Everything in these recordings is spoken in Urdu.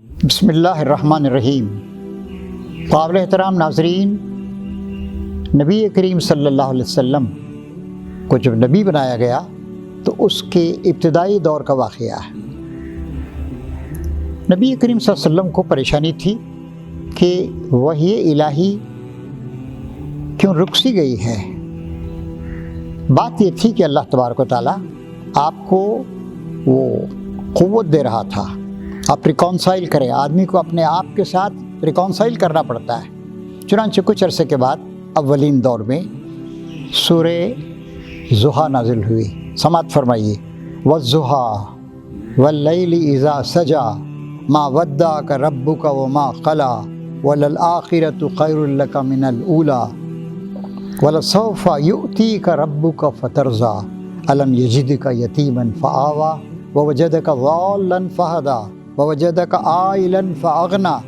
بسم اللہ الرحمن الرحیم۔ قابل احترام ناظرین، نبی کریم صلی اللہ علیہ وسلم کو جب نبی بنایا گیا تو اس کے ابتدائی دور کا واقعہ ہے۔ نبی کریم صلی اللہ علیہ وسلم کو پریشانی تھی کہ وحی الہی کیوں رک سی گئی ہے۔ بات یہ تھی کہ اللہ تبارک و تعالیٰ آپ کو وہ قوت دے رہا تھا، آپ ریکانسائل کریں، آدمی کو اپنے آپ کے ساتھ ریکانسائل کرنا پڑتا ہے۔ چنانچہ کچھ عرصے کے بعد اولین دور میں سورہ ضحیٰ نازل ہوئی۔ سماعت فرمائیے، وَالضُّحَىٰ وَاللَّيْلِ إِذَا سَجَىٰ مَا وَدَّعَكَ رَبُّكَ وَمَا قَلَىٰ وَلَلْآخِرَةُ خَيْرٌ لَكَ مِنَ الْأُولَىٰ وَلَسَوْفَ يُؤْتِيكَ رَبُّكَ فَتَرْضَىٰ أَلَمْ يَجِدْكَ يَتِيمًا فَآوَىٰ وَوَجَدَكَ ضَالًّا فَهَدَىٰ وَوَجَدَكَ عَائِلًا فَأَغْنَىٰ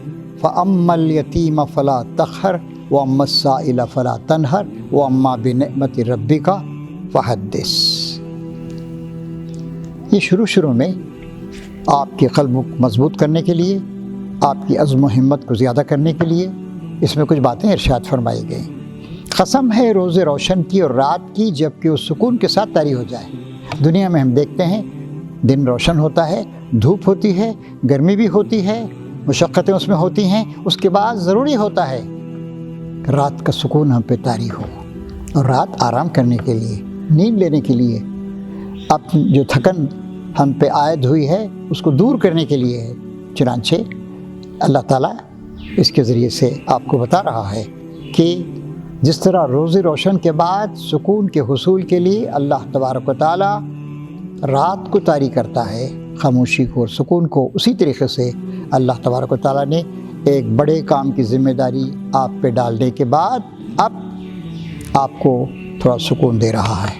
فَأَمَّا الْيَتِيمَ فَلَا تَقْهَرْ وَأَمَّا السَّائِلَ فَلَا تَنْهَرْ وَأَمَّا بِنِعْمَةِ رَبِّكَ فَحَدِّثْ۔ یہ شروع میں آپ کے قلب کو مضبوط کرنے کے لیے، آپ کی عزم و ہمت کو زیادہ کرنے کے لیے اس میں کچھ باتیں ارشاد فرمائی گئیں۔ قسم ہے روز روشن کی اور رات کی جب کہ وہ سکون کے ساتھ طاری ہو جائے۔ دنیا میں ہم دیکھتے ہیں دن روشن ہوتا ہے، دھوپ ہوتی ہے، گرمی بھی ہوتی ہے، مشقتیں اس میں ہوتی ہیں، اس کے بعد ضروری ہوتا ہے رات کا سکون ہم پہ طاری ہو، اور رات آرام کرنے کے لیے، نیند لینے کے لیے، اب جو تھکن ہم پہ عائد ہوئی ہے اس کو دور کرنے کے لیے ہے۔ چنانچہ اللہ تعالیٰ اس کے ذریعے سے آپ کو بتا رہا ہے کہ جس طرح روز روشن کے بعد سکون کے حصول کے لیے اللہ تبارک و تعالیٰ رات کو طاری کرتا ہے، خاموشی کو اور سکون کو، اسی طریقے سے اللہ تبارک و تعالیٰ نے ایک بڑے کام کی ذمہ داری آپ پہ ڈالنے کے بعد اب آپ کو تھوڑا سکون دے رہا ہے۔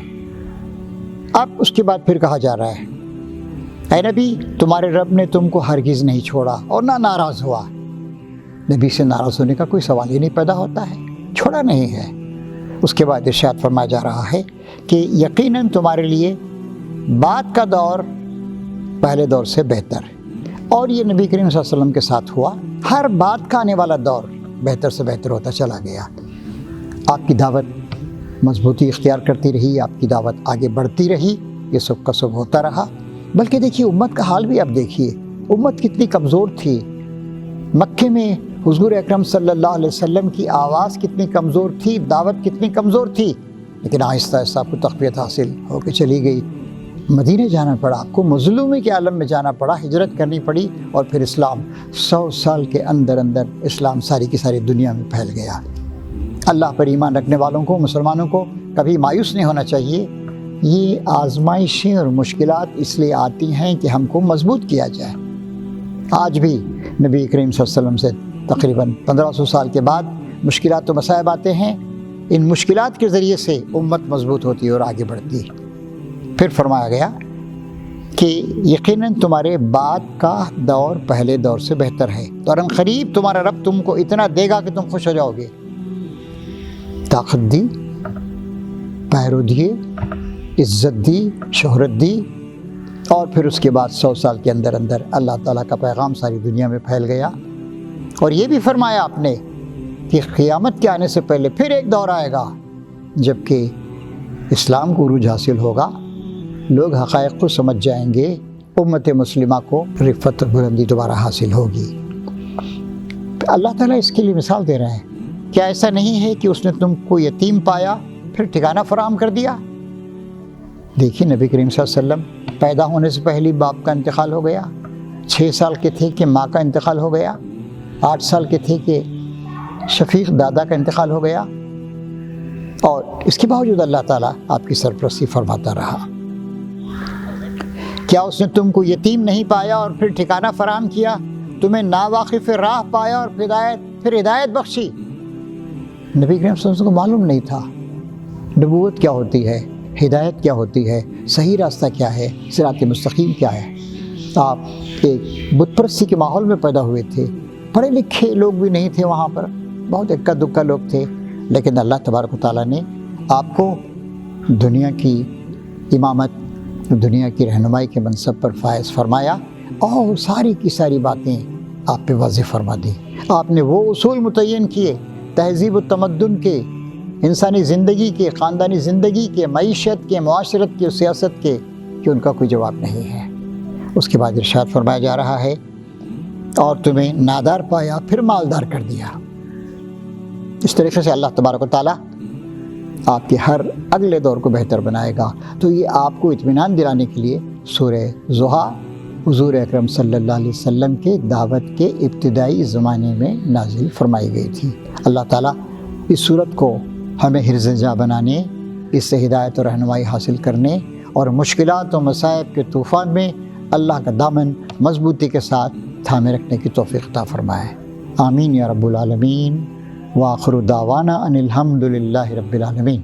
اب اس کے بعد پھر کہا جا رہا ہے، اے نبی تمہارے رب نے تم کو ہرگز نہیں چھوڑا اور نہ ناراض ہوا۔ نبی سے ناراض ہونے کا کوئی سوال ہی نہیں پیدا ہوتا ہے، چھوڑا نہیں ہے۔ اس کے بعد ارشاد فرمایا جا رہا ہے کہ یقیناً تمہارے لیے بعد کا دور پہلے دور سے بہتر ہے، اور یہ نبی کریم صلی اللہ علیہ وسلم کے ساتھ ہوا۔ ہر بعد کا آنے والا دور بہتر سے بہتر ہوتا چلا گیا۔ آپ کی دعوت مضبوطی اختیار کرتی رہی، آپ کی دعوت آگے بڑھتی رہی، یہ سب کا سب ہوتا رہا۔ بلکہ دیکھیے امت کا حال بھی اب دیکھیے، امت کتنی کمزور تھی۔ مکے میں حضور اکرم صلی اللہ علیہ وسلم کی آواز کتنی کمزور تھی، دعوت کتنی کمزور تھی، لیکن آہستہ آہستہ آپ کو تقویت حاصل ہو کے چلی گئی۔ مدینے جانا پڑا، آپ کو مظلومی کے عالم میں جانا پڑا، ہجرت کرنی پڑی، اور پھر اسلام 100 سال کے اندر اسلام ساری کی ساری دنیا میں پھیل گیا۔ اللہ پر ایمان رکھنے والوں کو، مسلمانوں کو کبھی مایوس نہیں ہونا چاہیے۔ یہ آزمائشیں اور مشکلات اس لیے آتی ہیں کہ ہم کو مضبوط کیا جائے۔ آج بھی نبی کریم صلی اللہ علیہ وسلم سے تقریباً 1500 سال کے بعد مشکلات و مصائب آتے ہیں، ان مشکلات کے ذریعے سے امت مضبوط ہوتی ہے اور آگے بڑھتی ہے۔ پھر فرمایا گیا کہ یقیناً تمہارے بعد کا دور پہلے دور سے بہتر ہے، تو ان قریب تمہارا رب تم کو اتنا دے گا کہ تم خوش ہو جاؤ گے۔ طاقت دی، پیرو دیے، عزت دی، شہرت دی، اور پھر اس کے بعد 100 سال کے اندر اللہ تعالیٰ کا پیغام ساری دنیا میں پھیل گیا۔ اور یہ بھی فرمایا آپ نے کہ قیامت کے آنے سے پہلے پھر ایک دور آئے گا جب کہ اسلام کو عروج حاصل ہوگا، لوگ حقائق کو سمجھ جائیں گے، امت مسلمہ کو رفعت و بلندی دوبارہ حاصل ہوگی۔ اللہ تعالیٰ اس کے لیے مثال دے رہے ہیں، کیا ایسا نہیں ہے کہ اس نے تم کو یتیم پایا پھر ٹھکانہ فراہم کر دیا؟ دیکھیے نبی کریم صلی اللہ علیہ وسلم پیدا ہونے سے پہلے باپ کا انتقال ہو گیا، 6 سال کے تھے کہ ماں کا انتقال ہو گیا، 8 سال کے تھے کہ شفیق دادا کا انتقال ہو گیا، اور اس کے باوجود اللہ تعالیٰ آپ کی سرپرستی فرماتا رہا۔ کیا اس نے تم کو یتیم نہیں پایا اور پھر ٹھکانہ فراہم کیا، تمہیں ناواقف راہ پایا اور پھر ہدایت بخشی؟ نبی کریم صلی اللہ علیہ وسلم کو معلوم نہیں تھا نبوت کیا ہوتی ہے، ہدایت کیا ہوتی ہے، صحیح راستہ کیا ہے، صراط مستقیم کیا ہے۔ آپ ایک بت پرستی کے ماحول میں پیدا ہوئے تھے، پڑھے لکھے لوگ بھی نہیں تھے وہاں پر، بہت اکا دکا لوگ تھے، لیکن اللہ تبارک و تعالیٰ نے آپ کو دنیا کی امامت، دنیا کی رہنمائی کے منصب پر فائز فرمایا، اور ساری کی ساری باتیں آپ پہ واضح فرما دی۔ آپ نے وہ اصول متعین کیے تہذیب و تمدن کے، انسانی زندگی کے، خاندانی زندگی کے، معیشت کے، معاشرت کے، سیاست کے، کہ ان کا کوئی جواب نہیں ہے۔ اس کے بعد ارشاد فرمایا جا رہا ہے اور تمہیں نادار پایا پھر مالدار کر دیا۔ اس طریقے سے اللہ تبارک و تعالیٰ آپ کے ہر اگلے دور کو بہتر بنائے گا۔ تو یہ آپ کو اطمینان دلانے کے لیے سورہ ضحیٰ حضور اکرم صلی اللہ علیہ وسلم کے دعوت کے ابتدائی زمانے میں نازل فرمائی گئی تھی۔ اللہ تعالیٰ اس صورت کو ہمیں حرز جاں بنانے، اس سے ہدایت و رہنمائی حاصل کرنے اور مشکلات و مصائب کے طوفان میں اللہ کا دامن مضبوطی کے ساتھ تھامے رکھنے کی توفیق عطا فرمائے۔ آمین یا رب العالمین۔ وآخر دعوانا ان الحمد للہ رب العالمین۔